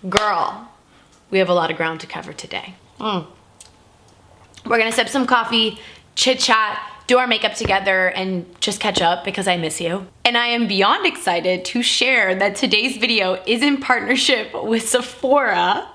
Girl, we have a lot of ground to cover today. We're gonna sip some coffee, chit chat, do our makeup together, and just catch up because I miss you. And I am beyond excited to share that today's video is in partnership with Sephora.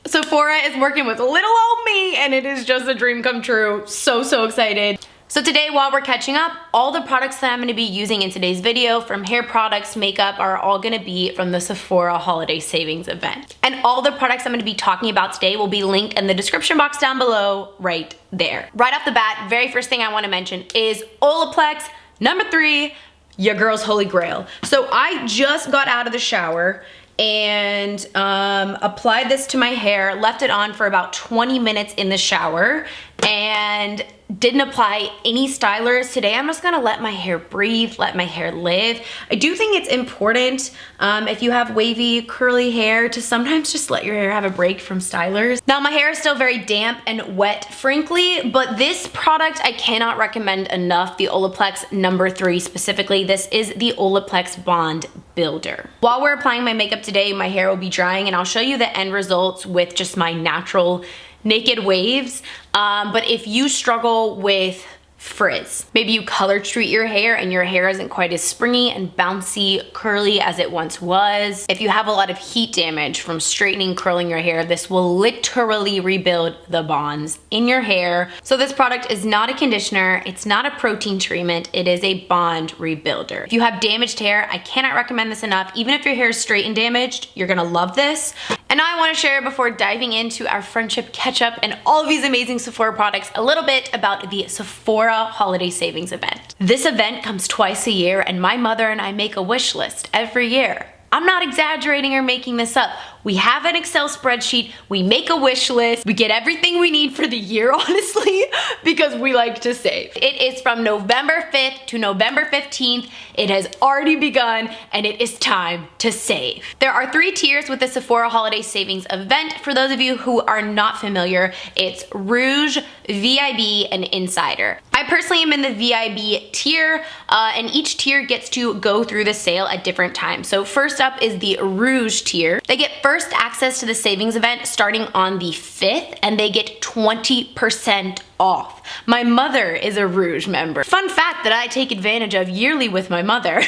Sephora is working with little old me, and it is just a dream come true. So excited. So today, while we're catching up, all the products that I'm gonna be using in today's video, from hair products, makeup, are all gonna be from the Sephora Holiday Savings event. And all the products I'm gonna be talking about today will be linked in the description box down below, right there. Right off the bat, very first thing I wanna mention is Olaplex, number 3, your girl's holy grail. So I just got out of the shower and applied this to my hair, left it on for about 20 minutes in the shower, and didn't apply any stylers. Today I'm just gonna let my hair breathe, let my hair live. I do think it's important if you have wavy, curly hair to sometimes just let your hair have a break from stylers. Now my hair is still very damp and wet, frankly, but this product I cannot recommend enough, the Olaplex number 3 specifically. This is the Olaplex Bond Builder. While we're applying my makeup today, my hair will be drying and I'll show you the end results with just my natural naked waves. But if you struggle with frizz, maybe you color treat your hair and your hair isn't quite as springy and bouncy, curly as it once was. If you have a lot of heat damage from straightening, curling your hair, this will literally rebuild the bonds in your hair. So this product is not a conditioner, it's not a protein treatment, it is a bond rebuilder. If you have damaged hair, I cannot recommend this enough. Even if your hair is straight and damaged, you're gonna love this. And now I wanna share, before diving into our friendship catch-up and all of these amazing Sephora products, a little bit about the Sephora Holiday Savings event. This event comes twice a year and my mother and I make a wish list every year. I'm not exaggerating or making this up. We have an Excel spreadsheet, we make a wish list, we get everything we need for the year, honestly, because we like to save. It is from November 5th to November 15th. It has already begun and it is time to save. There are 3 tiers with the Sephora Holiday Savings event. For those of you who are not familiar, it's Rouge, VIB, and Insider. I personally am in the VIB tier, and each tier gets to go through the sale at different times. So first up is the Rouge tier. They get first access to the savings event starting on the 5th, and they get 20% off. My mother is a Rouge member. Fun fact that I take advantage of yearly with my mother.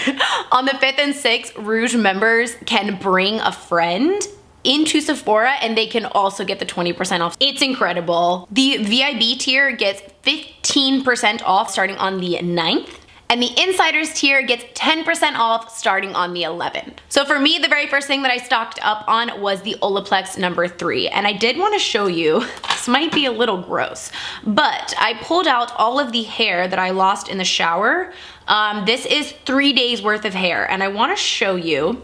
On the 5th and 6th, Rouge members can bring a friend into Sephora and they can also get the 20% off. It's incredible. The VIB tier gets 15% off starting on the 9th. And the Insiders tier gets 10% off starting on the 11th. So for me, the very first thing that I stocked up on was the Olaplex number 3. And I did want to show you, this might be a little gross, but I pulled out all of the hair that I lost in the shower. This is 3 days worth of hair, and I want to show you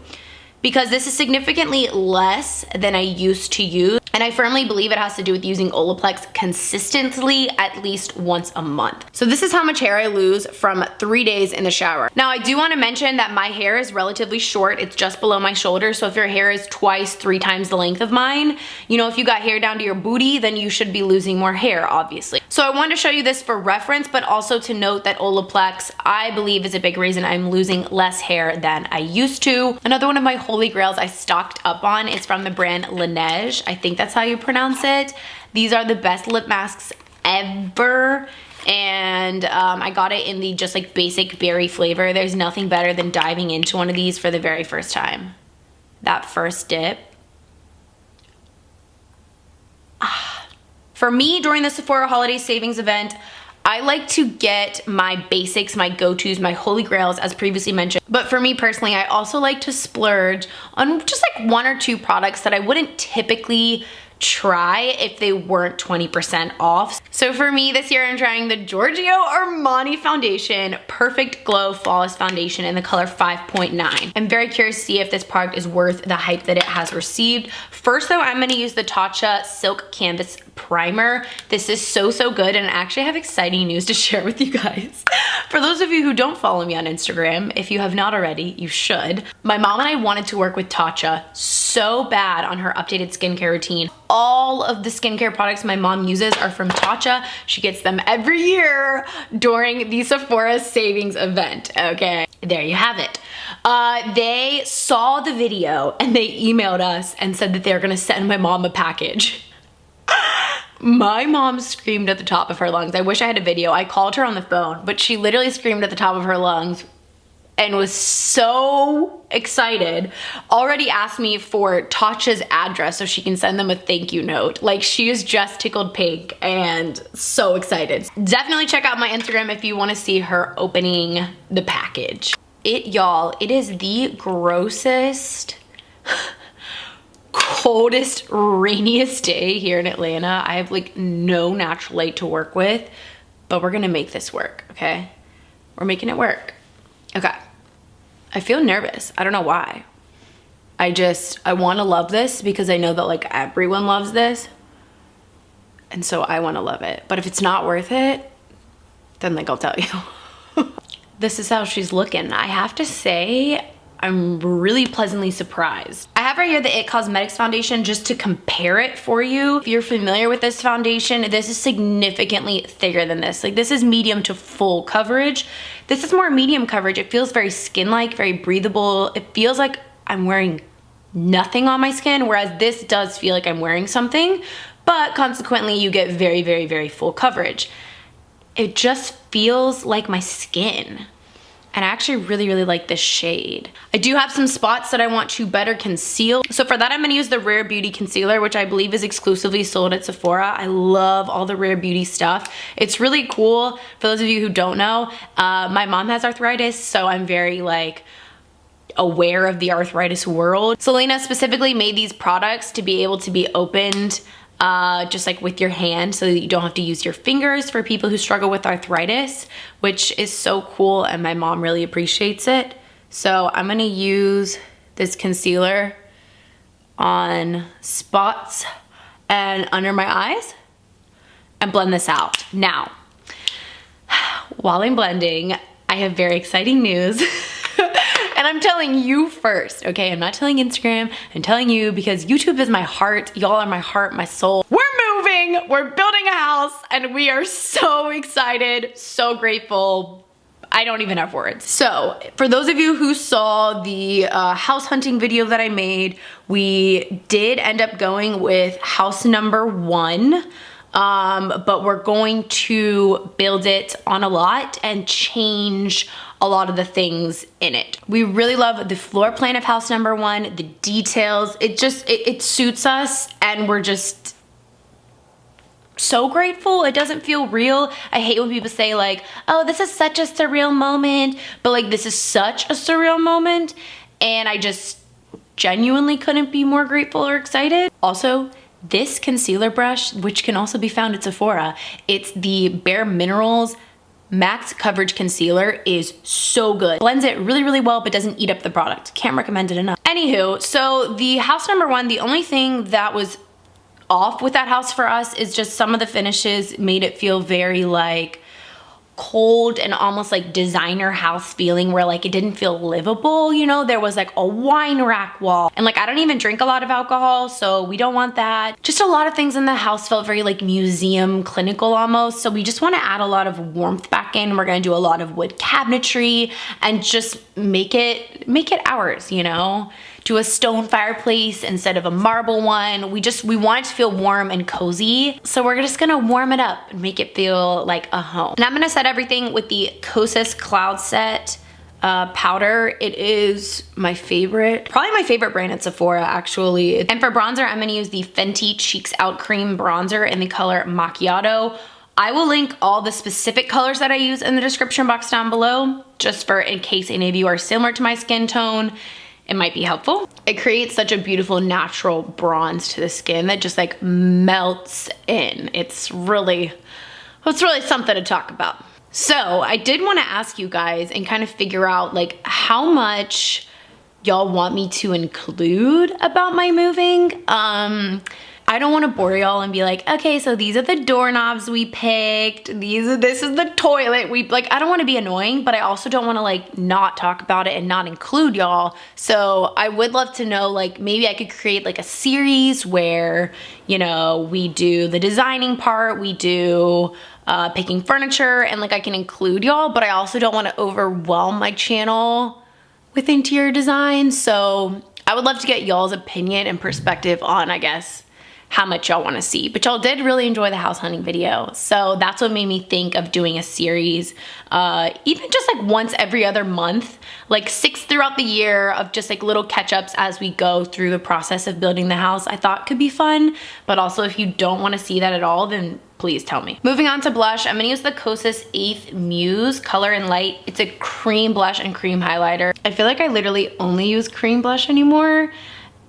because this is significantly less than I used to use. And I firmly believe it has to do with using Olaplex consistently at least once a month. So this is how much hair I lose from 3 days in the shower. Now I do want to mention that my hair is relatively short. It's just below my shoulder. So if your hair is 3 times the length of mine, you know, if you got hair down to your booty, then you should be losing more hair, obviously. So I wanted to show you this for reference, but also to note that Olaplex, I believe, is a big reason I'm losing less hair than I used to. Another one of my holy grails I stocked up on is from the brand Laneige. I think that's how you pronounce it. These are the best lip masks ever. And I got it in the just like basic berry flavor. There's nothing better than diving into one of these for the very first time. That first dip. For me, during the Sephora Holiday Savings event, I like to get my basics, my go-tos, my holy grails, as previously mentioned. But for me personally, I also like to splurge on just like 1 or 2 products that I wouldn't typically try if they weren't 20% off. So for me this year, I'm trying the Giorgio Armani foundation, Perfect Glow Flawless Foundation in the color 5.9. I'm very curious to see if this product is worth the hype that it has received. First though, I'm gonna use the Tatcha Silk Canvas Primer. This is so good, and I actually have exciting news to share with you guys. For those of you who don't follow me on Instagram, if you have not already, you should. My mom and I wanted to work with Tatcha so bad on her updated skincare routine. All of the skincare products my mom uses are from Tatcha. She gets them every year during the Sephora savings event, okay? There you have it. They saw the video and they emailed us and said that they were gonna send my mom a package. My mom screamed at the top of her lungs. I wish I had a video. I called her on the phone, but she literally screamed at the top of her lungs and was so excited. Already asked me for Tasha's address so she can send them a thank you note. Like, she is just tickled pink and so excited. Definitely check out my Instagram if you want to see her opening the package. Y'all, it is the grossest, coldest, rainiest day here in Atlanta. I have like no natural light to work with, but we're gonna make this work, okay? We're making it work. Okay. I feel nervous. I don't know why. I want to love this because I know that like everyone loves this. And so I want to love it. But if it's not worth it, then like I'll tell you. This is how she's looking. I have to say, I'm really pleasantly surprised. I have right here the It Cosmetics foundation just to compare it for you. If you're familiar with this foundation, this is significantly thicker than this. Like, this is medium to full coverage. This is more medium coverage. It feels very skin-like, very breathable. It feels like I'm wearing nothing on my skin, whereas this does feel like I'm wearing something, but consequently you get very, very, very full coverage. It just feels like my skin. And I actually really, really like this shade. I do have some spots that I want to better conceal. So for that, I'm gonna use the Rare Beauty Concealer, which I believe is exclusively sold at Sephora. I love all the Rare Beauty stuff. It's really cool. For those of you who don't know, my mom has arthritis, so I'm very like, aware of the arthritis world. Selena specifically made these products to be able to be opened just like with your hand so that you don't have to use your fingers for people who struggle with arthritis, which is so cool and my mom really appreciates it. So I'm gonna use this concealer on spots and under my eyes and blend this out. Now, while I'm blending, I have very exciting news. And I'm telling you first, okay? I'm not telling Instagram, I'm telling you because YouTube is my heart. Y'all are my heart, my soul. We're moving, we're building a house, and we are so excited, so grateful. I don't even have words. So for those of you who saw the house hunting video that I made, we did end up going with house number 1. But we're going to build it on a lot and change a lot of the things in it. We really love the floor plan of house number 1, the details. It suits us and we're just so grateful. It doesn't feel real. I hate when people say like, oh, this is such a surreal moment, but like this is such a surreal moment and I just genuinely couldn't be more grateful or excited. Also, this concealer brush, which can also be found at Sephora, it's the Bare Minerals Max Coverage Concealer, is so good. Blends it really, really well, but doesn't eat up the product. Can't recommend it enough. Anywho, so the house number 1, the only thing that was off with that house for us is just some of the finishes made it feel very like cold and almost like designer house feeling where like it didn't feel livable, you know? There was like a wine rack wall and like I don't even drink a lot of alcohol, so we don't want that. Just a lot of things in the house felt very like museum clinical almost, so we just want to add a lot of warmth back in. We're gonna do a lot of wood cabinetry and just make it ours, you know? Do a stone fireplace instead of a marble one. We want it to feel warm and cozy. So we're just gonna warm it up and make it feel like a home. And I'm gonna set everything with the Kosas Cloud Set powder. It is my favorite, probably my favorite brand at Sephora actually. And for bronzer, I'm gonna use the Fenty Cheeks Out Cream Bronzer in the color Macchiato. I will link all the specific colors that I use in the description box down below, just for in case any of you are similar to my skin tone. It might be helpful. It creates such a beautiful natural bronze to the skin that just like melts in. It's really something to talk about. So I did want to ask you guys and kind of figure out like how much y'all want me to include about my moving. I don't want to bore y'all and be like, okay, so these are the doorknobs we picked. This is the toilet we, like, I don't want to be annoying, but I also don't want to like not talk about it and not include y'all. So I would love to know, like, maybe I could create like a series where, you know, we do the designing part, we do picking furniture, and like I can include y'all, but I also don't want to overwhelm my channel with interior design. So I would love to get y'all's opinion and perspective on, I guess, how much y'all want to see. But y'all did really enjoy the house hunting video, so that's what made me think of doing a series, even just like once every other month, like 6 throughout the year, of just like little catch-ups as we go through the process of building the house. I thought could be fun, but also if you don't want to see that at all, then please tell me. Moving on to blush, I'm gonna use the Kosas 8th Muse Color and Light. It's a cream blush and cream highlighter. I feel like I literally only use cream blush anymore,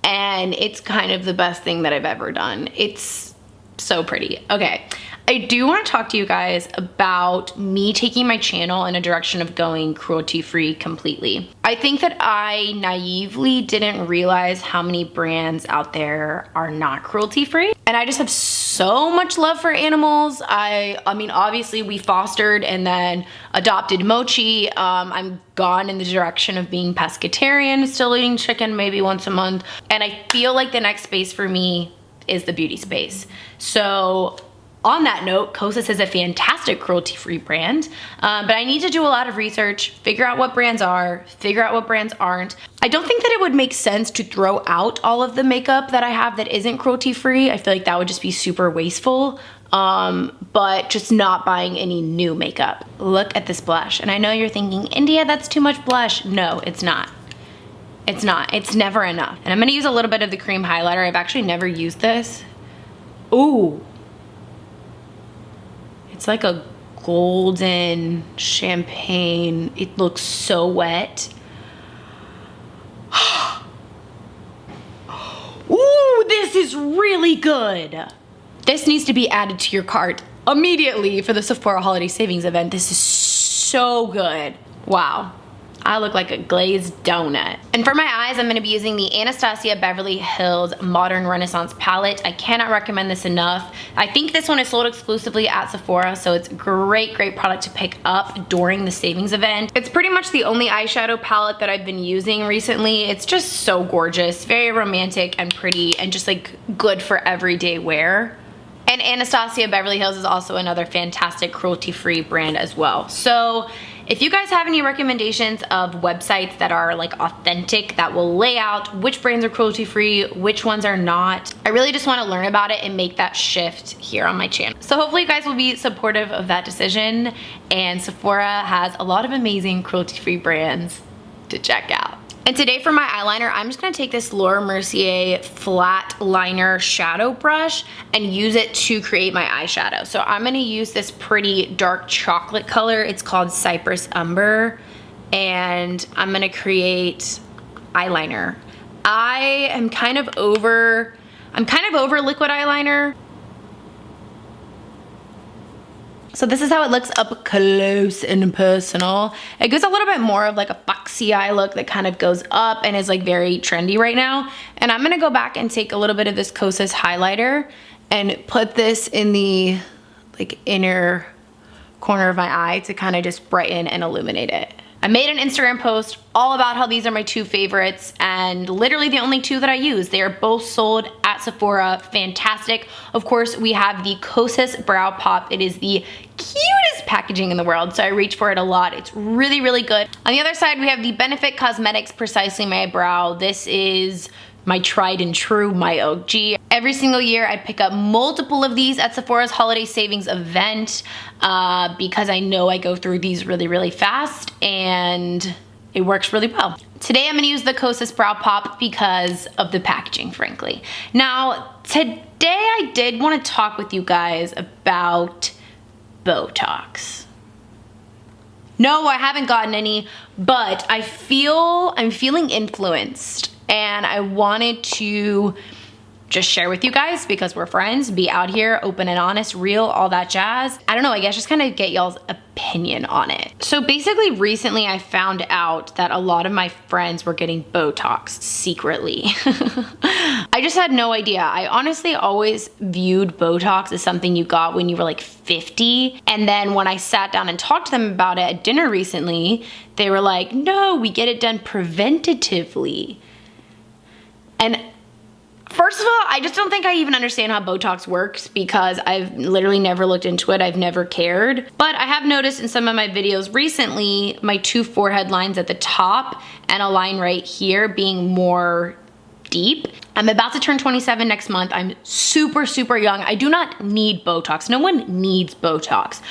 and it's kind of the best thing that I've ever done. It's so pretty. Okay, I do want to talk to you guys about me taking my channel in a direction of going cruelty-free completely. I think that I naively didn't realize how many brands out there are not cruelty-free. And I just have so much love for animals. I mean, obviously we fostered and then adopted Mochi. I'm gone in the direction of being pescatarian, still eating chicken maybe once a month. And I feel like the next space for me is the beauty space. So on that note, Kosas is a fantastic cruelty-free brand, but I need to do a lot of research, figure out what brands are, figure out what brands aren't. I don't think that it would make sense to throw out all of the makeup that I have that isn't cruelty-free. I feel like that would just be super wasteful, but just not buying any new makeup. Look at this blush, and I know you're thinking, India, that's too much blush. No, it's not. It's not. It's never enough. And I'm gonna use a little bit of the cream highlighter. I've actually never used this. Ooh. It's like a golden champagne. It looks so wet. Ooh, this is really good. This needs to be added to your cart immediately for the Sephora holiday savings event. This is so good. Wow. I look like a glazed donut. And for my eyes, I'm gonna be using the Anastasia Beverly Hills Modern Renaissance palette. I cannot recommend this enough. I think this one is sold exclusively at Sephora, so it's a great product to pick up during the savings event. It's pretty much the only eyeshadow palette that I've been using recently. It's just so gorgeous, very romantic and pretty, and just like good for everyday wear. And Anastasia Beverly Hills is also another fantastic cruelty-free brand as well. So if you guys have any recommendations of websites that are like authentic, that will lay out which brands are cruelty-free, which ones are not, I really just want to learn about it and make that shift here on my channel. So hopefully you guys will be supportive of that decision, and Sephora has a lot of amazing cruelty-free brands to check out. And today for my eyeliner, I'm just gonna take this Laura Mercier flat liner shadow brush and use it to create my eyeshadow. So I'm gonna use this pretty dark chocolate color. It's called Cypress Umber, and I'm gonna create eyeliner. I'm kind of over liquid eyeliner. So this is how it looks up close and personal. It gives a little bit more of like a foxy eye look that kind of goes up and is like very trendy right now. And I'm gonna go back and take a little bit of this Kosas highlighter and put this in the like inner corner of my eye to kind of just brighten and illuminate it. I made an Instagram post all about how these are my 2 favorites, and literally the only 2 that I use. They are both sold at Sephora, fantastic. Of course, we have the Kosas Brow Pop. It is the cutest packaging in the world, so I reach for it a lot. It's really good. On the other side, we have the Benefit Cosmetics Precisely My Brow. This is my tried and true, my OG. Every single year I pick up multiple of these at Sephora's holiday savings event because I know I go through these really fast and it works really well. Today I'm gonna use the Kosas Brow Pop because of the packaging, frankly. Now, today I did wanna talk with you guys about Botox. No, I haven't gotten any, but I'm feeling influenced, and I wanted to just share with you guys because we're friends, be out here, open and honest, real, all that jazz. I don't know, I guess just kind of get y'all's opinion on it. So basically recently I found out that a lot of my friends were getting Botox secretly. I just had no idea. I honestly always viewed Botox as something you got when you were like 50. And then when I sat down and talked to them about it at dinner recently, they were like, no, we get it done preventatively. And First of all, I just don't think I even understand how Botox works because I've literally never looked into it. I've never cared. But I have noticed in some of my videos recently, my 2 forehead lines at the top and a line right here being more deep. I'm about to turn 27 next month. I'm super, super young. I do not need Botox. No one needs Botox.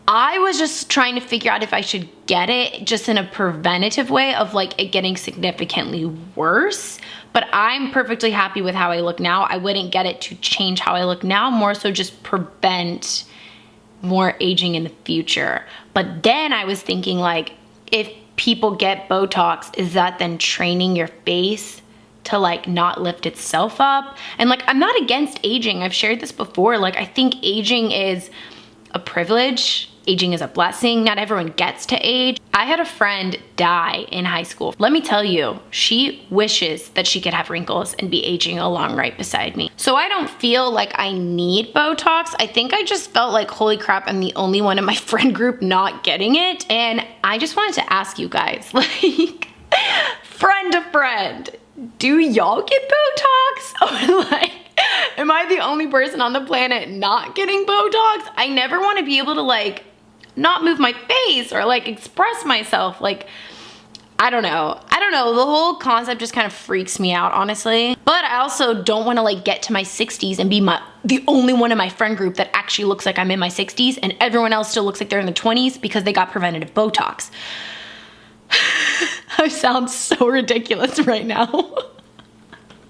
I was just trying to figure out if I should get it just in a preventative way of like it getting significantly worse. But I'm perfectly happy with how I look now. I wouldn't get it to change how I look now, more so just prevent more aging in the future. But then I was thinking like, if people get Botox, is that then training your face to like not lift itself up? And like, I'm not against aging. I've shared this before. Like, I think aging is a privilege. Aging is a blessing. Not everyone gets to age. I had a friend die in high school. Let me tell you, she wishes that she could have wrinkles and be aging along right beside me. So I don't feel like I need Botox. I think I just felt like, holy crap, I'm the only one in my friend group not getting it. And I just wanted to ask you guys, like, friend to friend, do y'all get Botox? Or like, am I the only person on the planet not getting Botox? I never want to be able to like not move my face or like express myself. Like, I don't know. The whole concept just kind of freaks me out, honestly. But I also don't want to like get to my 60s and be the only one in my friend group that actually looks like I'm in my 60s and everyone else still looks like they're in their 20s because they got preventative Botox. I sound so ridiculous right now.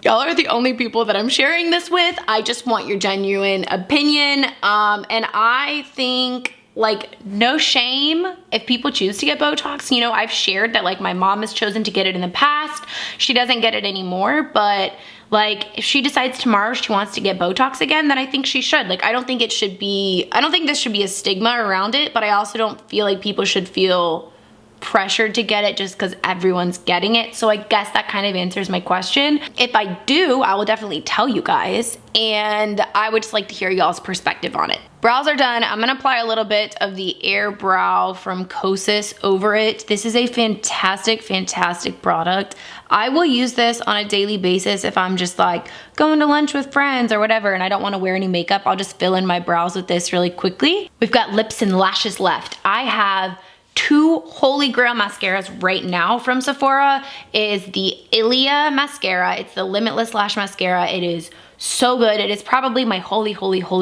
Y'all are the only people that I'm sharing this with. I just want your genuine opinion. And I think like no shame if people choose to get Botox. You know, I've shared that like my mom has chosen to get it in the past. She doesn't get it anymore, but like if she decides tomorrow she wants to get Botox again, then I think she should. Like, I don't think this should be a stigma around it, but I also don't feel like people should feel pressured to get it just because everyone's getting it. So I guess that kind of answers my question. If I do, I will definitely tell you guys, and I would just like to hear y'all's perspective on it. Brows are done. I'm gonna apply a little bit of the Air Brow from Kosas over it. This is a fantastic, fantastic product. I will use this on a daily basis if I'm just like going to lunch with friends or whatever and I don't want to wear any makeup. I'll just fill in my brows with this really quickly. We've got lips and lashes left. I have 2 holy grail mascaras right now from Sephora. Is the Ilia Mascara. It's the Limitless Lash Mascara. It is so good. It is probably my holy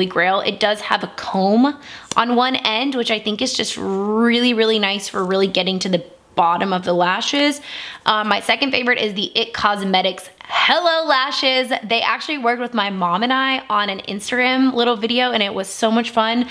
grail. It does have a comb on one end, which I think is just really, really nice for really getting to the bottom of the lashes. My second favorite is the It Cosmetics Hello Lashes. They actually worked with my mom and I on an Instagram little video and it was so much fun.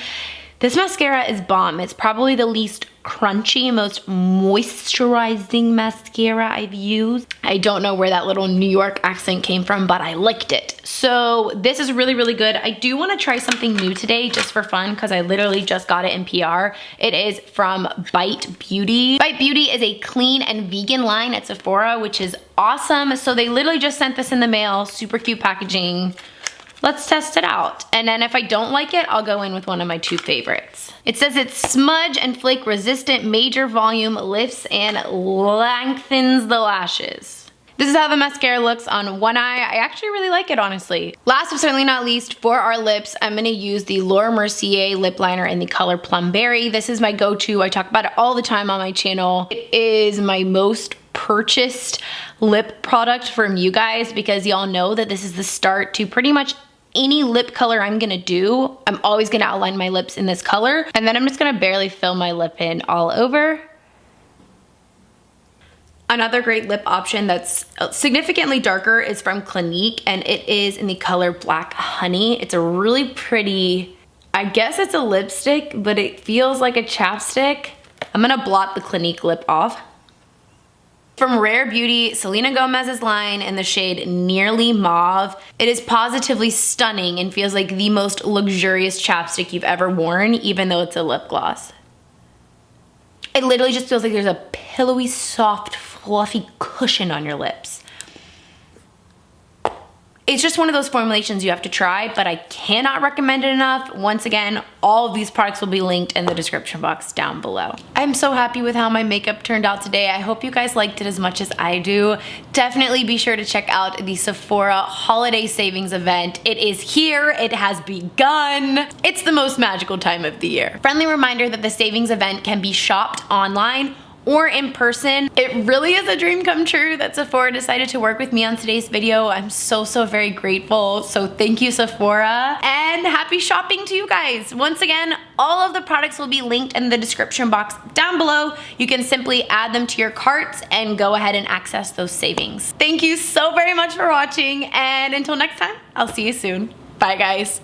This mascara is bomb. It's probably the least crunchy, most moisturizing mascara I've used. I don't know where that little New York accent came from, but I liked it. So this is really, really good. I do want to try something new today just for fun because I literally just got it in PR. It is from Bite Beauty. Bite Beauty is a clean and vegan line at Sephora, which is awesome. So they literally just sent this in the mail, super cute packaging. Let's test it out. And then if I don't like it, I'll go in with one of my 2 favorites. It says it's smudge and flake resistant, major volume, lifts and lengthens the lashes. This is how the mascara looks on one eye. I actually really like it, honestly. Last but certainly not least, for our lips, I'm gonna use the Laura Mercier lip liner in the color Plum Berry. This is my go-to. I talk about it all the time on my channel. It is my most purchased lip product from you guys because y'all know that this is the start to pretty much any lip color I'm gonna do. I'm always gonna outline my lips in this color and then I'm just gonna barely fill my lip in all over. Another great lip option that's significantly darker is from Clinique and it is in the color Black Honey. It's a really pretty, I guess it's a lipstick, but it feels like a chapstick. I'm gonna blot the Clinique lip off. From Rare Beauty, Selena Gomez's line in the shade Nearly Mauve. It is positively stunning and feels like the most luxurious chapstick you've ever worn, even though it's a lip gloss. It literally just feels like there's a pillowy, soft, fluffy cushion on your lips. It's just one of those formulations you have to try, but I cannot recommend it enough. Once again, all of these products will be linked in the description box down below. I'm so happy with how my makeup turned out today. I hope you guys liked it as much as I do. Definitely be sure to check out the Sephora holiday savings event. It is here, it has begun. It's the most magical time of the year. Friendly reminder that the savings event can be shopped online or in person. It really is a dream come true that Sephora decided to work with me on today's video. I'm so very grateful. So thank you, Sephora, and happy shopping to you guys. Once again, all of the products will be linked in the description box down below. You can simply add them to your carts and go ahead and access those savings. Thank you so very much for watching, and until next time, I'll see you soon. Bye, guys.